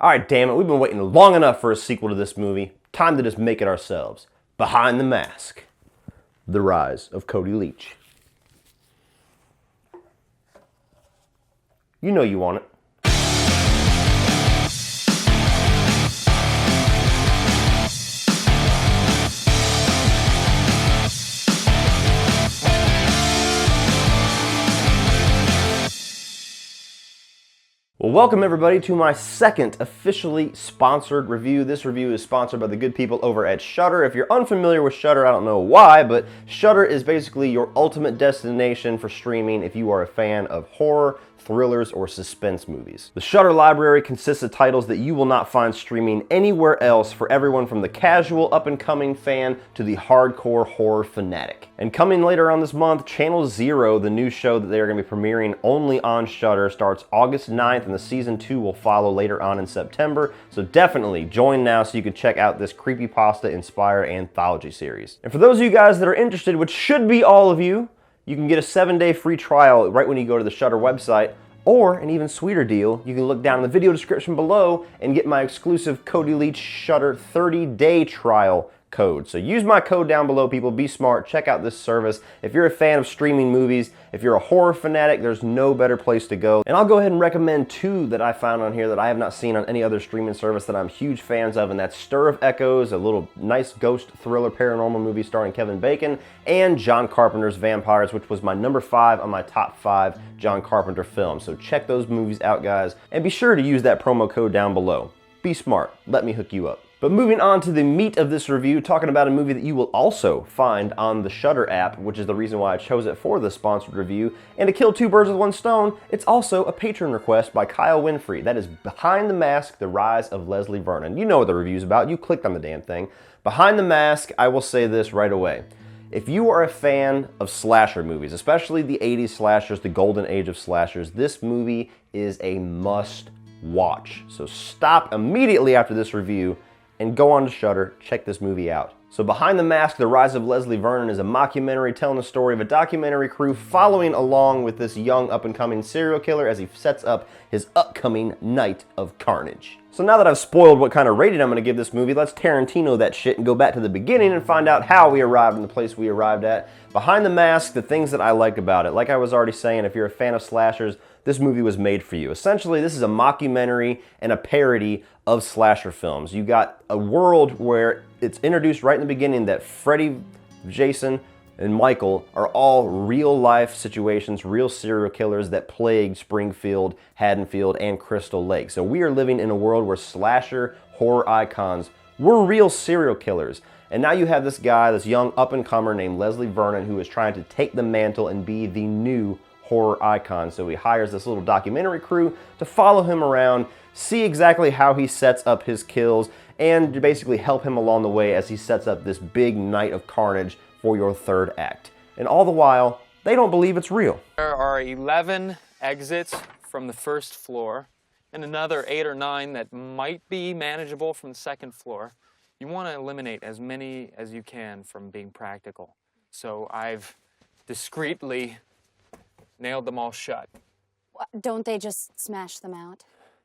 Alright, damn it, we've been waiting long enough for a sequel to this movie. Time to just make it ourselves. Behind the Mask. The Rise of Cody Leach. You know you want it. Well, welcome everybody to my second officially sponsored review. This review is sponsored by the good people over at Shudder. If you're unfamiliar with Shudder, I don't know why, but Shudder is basically your ultimate destination for streaming if you are a fan of horror, thrillers, or suspense movies. The Shudder library consists of titles that you will not find streaming anywhere else for everyone from the casual up-and-coming fan to the hardcore horror fanatic. And coming later on this month, Channel Zero, the new show that they are going to be premiering only on Shudder, starts August 9th, and the season 2 will follow later on in September. So definitely join now so you can check out this creepypasta-inspired anthology series. And for those of you guys that are interested, which should be all of you, you can get a 7-day free trial right when you go to the Shudder website, or an even sweeter deal, you can look down in the video description below and get my exclusive Cody Leach Shudder 30-day trial code. So use my code down below, people. Be smart. Check out this service. If you're a fan of streaming movies, if you're a horror fanatic, there's no better place to go. And I'll go ahead and recommend two that I found on here that I have not seen on any other streaming service that I'm huge fans of, and that's Stir of Echoes, a little nice ghost thriller paranormal movie starring Kevin Bacon, and John Carpenter's Vampires, which was my number 5 on my top 5 John Carpenter films. So check those movies out, guys, and be sure to use that promo code down below. Be smart. Let me hook you up. But moving on to the meat of this review, talking about a movie that you will also find on the Shudder app, which is the reason why I chose it for this sponsored review. And to kill two birds with one stone, it's also a patron request by Kyle Winfrey. That is Behind the Mask, The Rise of Leslie Vernon. You know what the review's about. You clicked on the damn thing. Behind the Mask, I will say this right away. If you are a fan of slasher movies, especially the 80s slashers, the golden age of slashers, this movie is a must watch. So stop immediately after this review and go on to Shudder, check this movie out. So Behind the Mask, The Rise of Leslie Vernon is a mockumentary telling the story of a documentary crew following along with this young up-and-coming serial killer as he sets up his upcoming night of carnage. So now that I've spoiled what kind of rating I'm going to give this movie, let's Tarantino that shit and go back to the beginning and find out how we arrived in the place we arrived at. Behind the Mask, the things that I liked about it. Like I was already saying, if you're a fan of slashers, this movie was made for you. Essentially, this is a mockumentary and a parody of slasher films. You got a world where it's introduced right in the beginning that Freddy, Jason, and Michael are all real-life situations, real serial killers that plagued Springfield, Haddonfield, and Crystal Lake. So we are living in a world where slasher horror icons were real serial killers. And now you have this guy, this young up-and-comer named Leslie Vernon, who is trying to take the mantle and be the new horror icon. So he hires this little documentary crew to follow him around, see exactly how he sets up his kills, and to basically help him along the way as he sets up this big night of carnage for your third act. And all the while, they don't believe it's real. There are 11 exits from the first floor and another 8 or 9 that might be manageable from the second floor. You want to eliminate as many as you can from being practical. So I've discreetly nailed them all shut. Don't they just smash them out?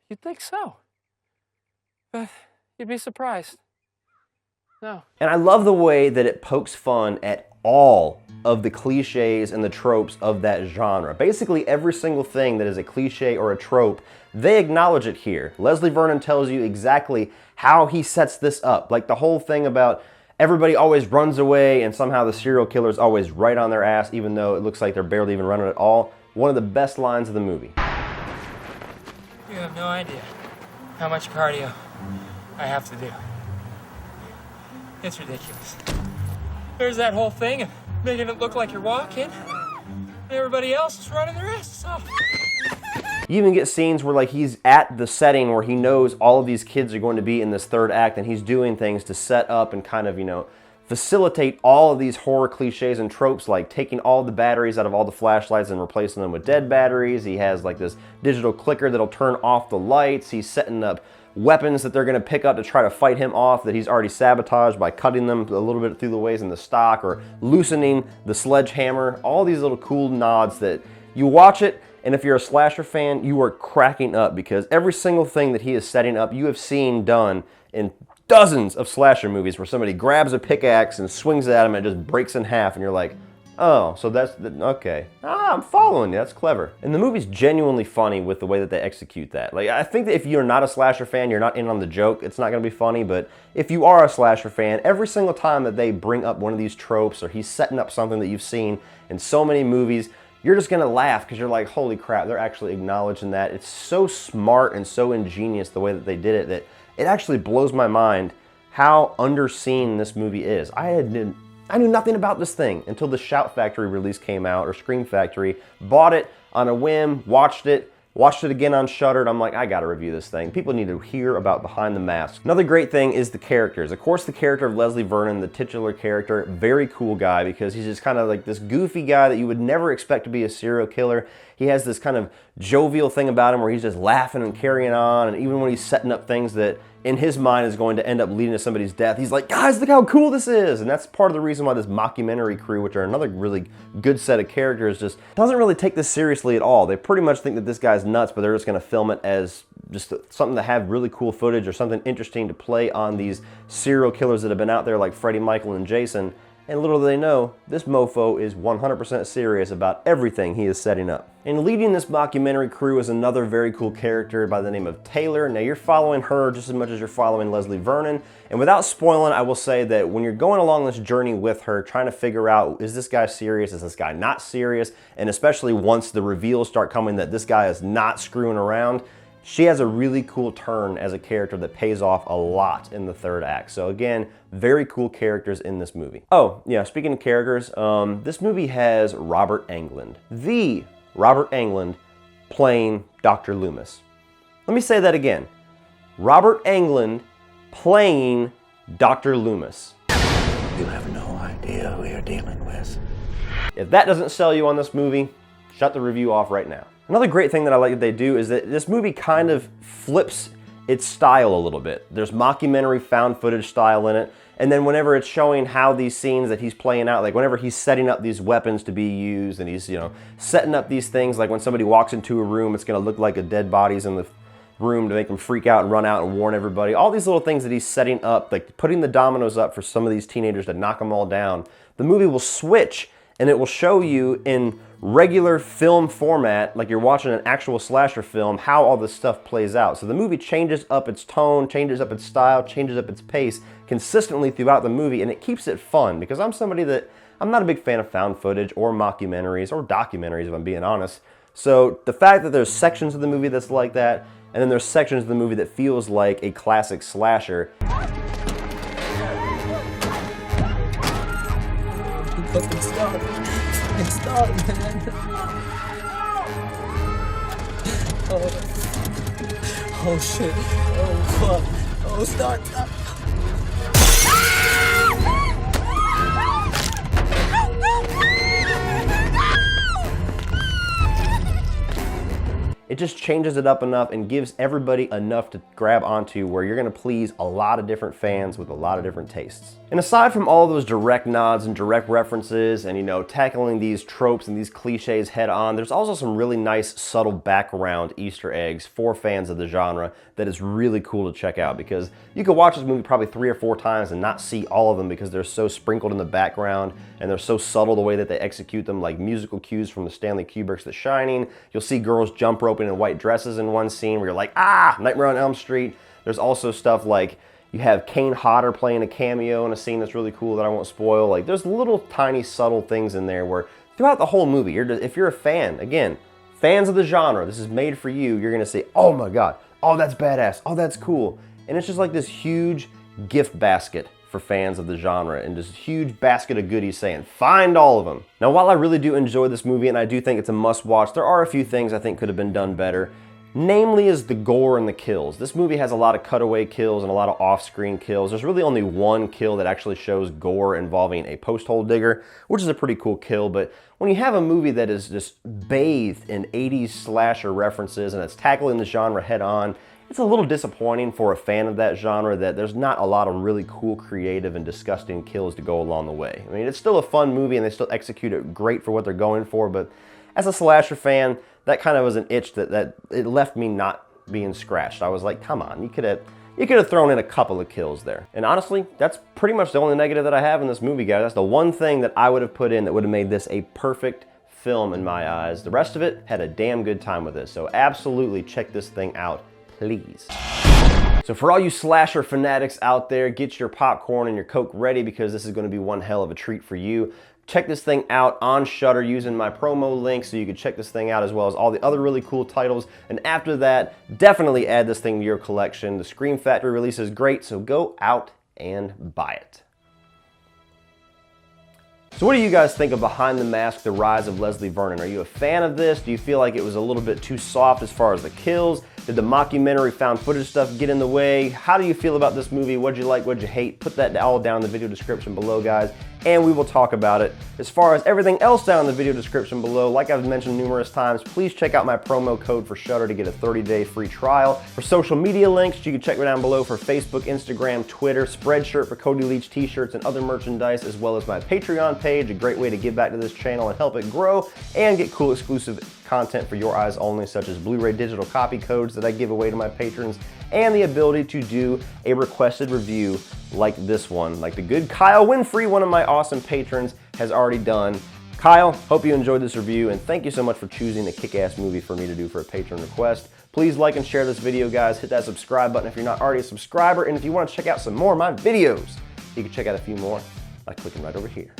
You'd think so, but you'd be surprised. No. And I love the way that it pokes fun at all of the cliches and the tropes of that genre. Basically every single thing that is a cliche or a trope, they acknowledge it here. Leslie Vernon tells you exactly how he sets this up. Like the whole thing about everybody always runs away and somehow the serial killer's always right on their ass even though it looks like they're barely even running at all. One of the best lines of the movie. You have no idea how much cardio I have to do. It's ridiculous. There's that whole thing of making it look like you're walking, and everybody else is running their asses off. You even get scenes where like he's at the setting where he knows all of these kids are going to be in this third act and he's doing things to set up and kind of, you know, facilitate all of these horror cliches and tropes, like taking all the batteries out of all the flashlights and replacing them with dead batteries. He has like this digital clicker that'll turn off the lights. He's setting up weapons that they're going to pick up to try to fight him off that he's already sabotaged by cutting them a little bit through the ways in the stock or loosening the sledgehammer. All these little cool nods that you watch it And if you're a slasher fan, you are cracking up because every single thing that he is setting up, you have seen done in dozens of slasher movies where somebody grabs a pickaxe and swings it at him and it just breaks in half and you're like, oh, so that's, okay. I'm following you, that's clever. And the movie's genuinely funny with the way that they execute that. Like, I think that if you're not a slasher fan, you're not in on the joke, it's not gonna be funny, but if you are a slasher fan, every single time that they bring up one of these tropes or he's setting up something that you've seen in so many movies, you're just gonna laugh because you're like, holy crap, they're actually acknowledging that. It's so smart and so ingenious the way that they did it that it actually blows my mind how underseen this movie is. I knew nothing about this thing until the Shout Factory release came out, or Scream Factory. Bought it on a whim, watched it again on Shudder, and I'm like, I gotta review this thing. People need to hear about Behind the Mask. Another great thing is the characters. Of course, the character of Leslie Vernon, the titular character, very cool guy because he's just kind of like this goofy guy that you would never expect to be a serial killer. He has this kind of jovial thing about him where he's just laughing and carrying on, and even when he's setting up things that in his mind is going to end up leading to somebody's death, he's like, guys, look how cool this is. And that's part of the reason why this mockumentary crew, which are another really good set of characters, just doesn't really take this seriously at all. They pretty much think that this guy's nuts, but they're just gonna film it as just something to have really cool footage or something interesting to play on these serial killers that have been out there like Freddy, Michael, and Jason. And little do they know, this mofo is 100% serious about everything he is setting up. And leading this mockumentary crew is another very cool character by the name of Taylor. Now you're following her just as much as you're following Leslie Vernon. And without spoiling, I will say that when you're going along this journey with her, trying to figure out, is this guy serious? Is this guy not serious? And especially once the reveals start coming that this guy is not screwing around, she has a really cool turn as a character that pays off a lot in the third act. So again, very cool characters in this movie. Oh, yeah, speaking of characters, this movie has Robert Englund. The Robert Englund playing Dr. Loomis. Let me say that again. Robert Englund playing Dr. Loomis. You have no idea who you're dealing with. If that doesn't sell you on this movie, shut the review off right now. Another great thing that I like that they do is that this movie kind of flips its style a little bit. There's mockumentary found footage style in it, and then whenever it's showing how these scenes that he's playing out, like whenever he's setting up these weapons to be used and he's, setting up these things, like when somebody walks into a room, it's gonna look like a dead body's in the room to make them freak out and run out and warn everybody. All these little things that he's setting up, like putting the dominoes up for some of these teenagers to knock them all down. The movie will switch and it will show you in regular film format, like you're watching an actual slasher film, how all this stuff plays out. So the movie changes up its tone, changes up its style, changes up its pace consistently throughout the movie, and it keeps it fun because I'm somebody that, I'm not a big fan of found footage or mockumentaries or documentaries if I'm being honest. So the fact that there's sections of the movie that's like that, and then there's sections of the movie that feels like a classic slasher. Fucking stop. Fucking stop, man. Oh shit. Oh fuck. Oh, stop. It just changes it up enough and gives everybody enough to grab onto where you're gonna please a lot of different fans with a lot of different tastes. And aside from all those direct nods and direct references and tackling these tropes and these cliches head on, there's also some really nice subtle background Easter eggs for fans of the genre that is really cool to check out because you could watch this movie probably 3 or 4 times and not see all of them because they're so sprinkled in the background and they're so subtle the way that they execute them, like musical cues from the Stanley Kubrick's The Shining. You'll see girls jump roping in white dresses in one scene where you're like, Nightmare on Elm Street. There's also stuff like you have Kane Hodder playing a cameo in a scene that's really cool that I won't spoil. Like there's little tiny subtle things in there where throughout the whole movie, if you're a fan, again, fans of the genre, this is made for you, you're gonna say, oh my God, oh that's badass, oh that's cool. And it's just like this huge gift basket for fans of the genre and this huge basket of goodies saying, find all of them. Now, while I really do enjoy this movie and I do think it's a must watch, there are a few things I think could have been done better. Namely is the gore and the kills. This movie has a lot of cutaway kills and a lot of off-screen kills. There's really only one kill that actually shows gore involving a post hole digger, which is a pretty cool kill, but when you have a movie that is just bathed in 80s slasher references and it's tackling the genre head on, it's a little disappointing for a fan of that genre that there's not a lot of really cool, creative, and disgusting kills to go along the way. I mean, it's still a fun movie and they still execute it great for what they're going for, but as a slasher fan, that kind of was an itch that it left me not being scratched. I was like, come on, you could have thrown in a couple of kills there. And honestly, that's pretty much the only negative that I have in this movie, guys. That's the one thing that I would have put in that would have made this a perfect film in my eyes. The rest of it had a damn good time with it. So absolutely check this thing out, please. So for all you slasher fanatics out there, get your popcorn and your Coke ready because this is going to be one hell of a treat for you. Check this thing out on Shudder using my promo link so you can check this thing out as well as all the other really cool titles. And after that, definitely add this thing to your collection. The Scream Factory release is great, so go out and buy it. So what do you guys think of Behind the Mask, The Rise of Leslie Vernon? Are you a fan of this? Do you feel like it was a little bit too soft as far as the kills? Did the mockumentary found footage stuff get in the way? How do you feel about this movie? What'd you like, what'd you hate? Put that all down in the video description below, guys, and we will talk about it. As far as everything else down in the video description below, like I've mentioned numerous times, please check out my promo code for Shudder to get a 30-day free trial. For social media links, you can check down below for Facebook, Instagram, Twitter, Spreadshirt for Cody Leach t-shirts and other merchandise, as well as my Patreon page, a great way to give back to this channel and help it grow and get cool exclusive content for your eyes only, such as Blu-ray digital copy codes that I give away to my patrons, and the ability to do a requested review like this one, like the good Kyle Winfrey, one of my awesome patrons, has already done. Kyle, hope you enjoyed this review, and thank you so much for choosing a kick-ass movie for me to do for a patron request. Please like and share this video, guys. Hit that subscribe button if you're not already a subscriber, and if you want to check out some more of my videos, you can check out a few more by clicking right over here.